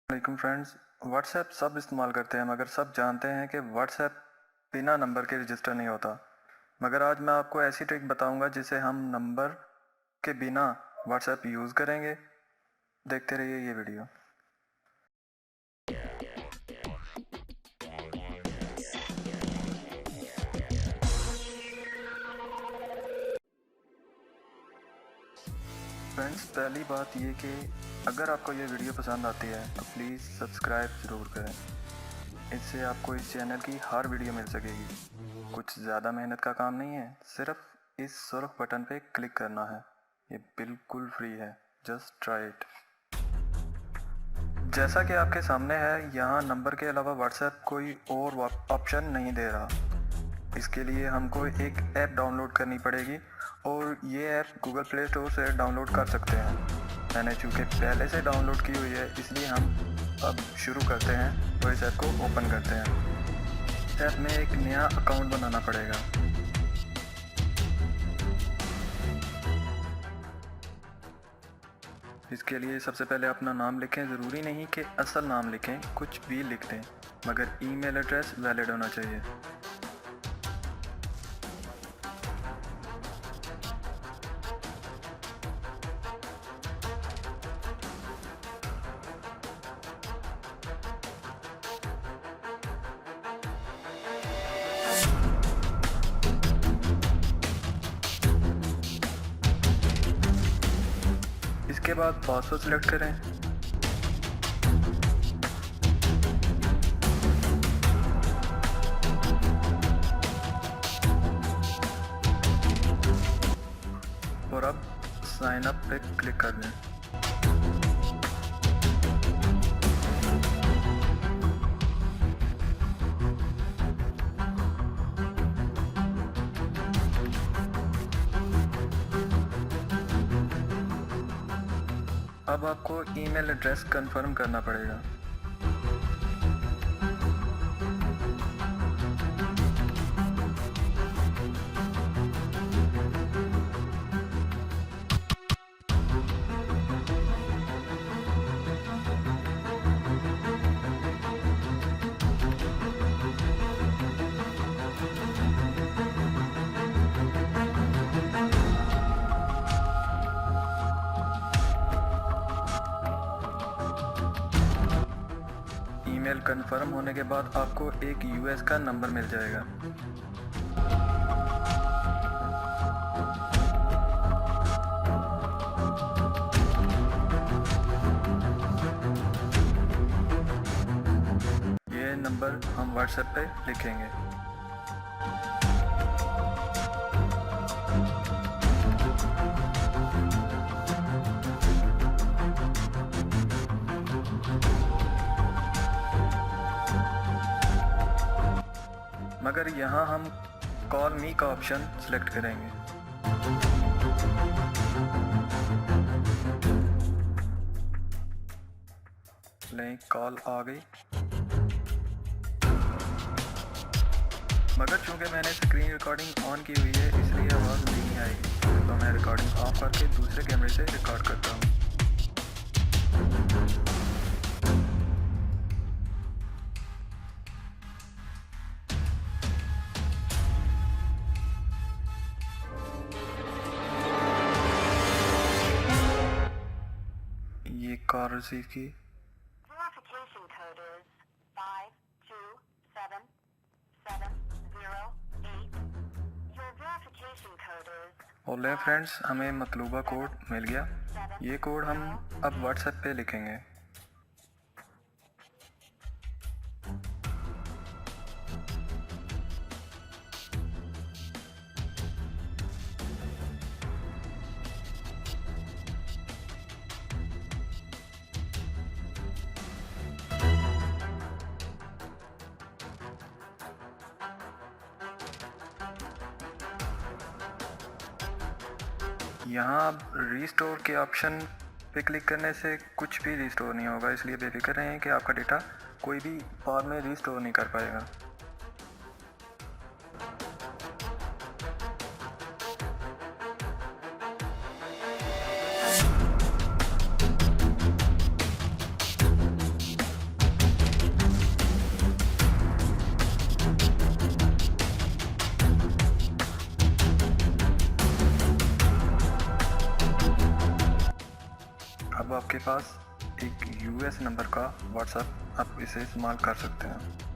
वालेकुम friends. WhatsApp सब इस्तेमाल करते हैं मगर सब जानते हैं कि व्हाट्सएप बिना नंबर के रजिस्टर नहीं होता। मगर आज मैं आपको ऐसी ट्रिक बताऊंगा जिससे हम नंबर के बिना व्हाट्सएप यूज़ करेंगे। देखते रहिए ये वीडियो। फ्रेंड्स, पहली बात ये कि अगर आपको ये वीडियो पसंद आती है तो प्लीज़ सब्सक्राइब ज़रूर करें। इससे आपको इस चैनल की हर वीडियो मिल सकेगी। कुछ ज़्यादा मेहनत का काम नहीं है, सिर्फ इस सुर्ख बटन पे क्लिक करना है। ये बिल्कुल फ्री है, जस्ट ट्राई इट। जैसा कि आपके सामने है, यहाँ नंबर के अलावा व्हाट्सएप कोई और ऑप्शन नहीं दे रहा। इसके लिए हमको एक ऐप डाउनलोड करनी पड़ेगी और ये ऐप गूगल प्ले स्टोर से डाउनलोड कर सकते हैं। मैंने चूँकि पहले से डाउनलोड की हुई है इसलिए हम अब शुरू करते हैं। तो इस ऐप को ओपन करते हैं। ऐप में एक नया अकाउंट बनाना पड़ेगा। इसके लिए सबसे पहले अपना नाम लिखें। ज़रूरी नहीं कि असल नाम लिखें, कुछ भी लिख दें, मगर ईमेल एड्रेस वैलिड होना चाहिए। इसके बाद पासवर्ड सेलेक्ट करें। और अब साइन अप पे क्लिक कर दें। अब आपको ईमेल एड्रेस कंफर्म करना पड़ेगा। ईमेल कंफर्म होने के बाद आपको एक यूएस का नंबर मिल जाएगा। ये नंबर हम व्हाट्सएप पे लिखेंगे। मगर यहाँ हम कॉल मी का ऑप्शन सिलेक्ट करेंगे। लें, कॉल आ गई, मगर चूंकि मैंने स्क्रीन रिकॉर्डिंग ऑन की हुई है इसलिए आवाज़ नहीं आएगी। तो मैं रिकॉर्डिंग ऑफ करके दूसरे कैमरे से रिकॉर्ड करता हूँ। ये कॉल रिसीव की। Verification code is 5277708. Your verification code is और ले फ्रेंड्स, हमें मतलूबा कोड मिल गया। ये कोड हम अब व्हाट्सएप पे लिखेंगे। यहाँ अब रीस्टोर के ऑप्शन पे क्लिक करने से कुछ भी रीस्टोर नहीं होगा, इसलिए बेफिक्र रहें कि आपका डेटा कोई भी बाद में रीस्टोर नहीं कर पाएगा। अब आपके पास एक यूएस नंबर का व्हाट्सएप आप इसे इस्तेमाल कर सकते हैं।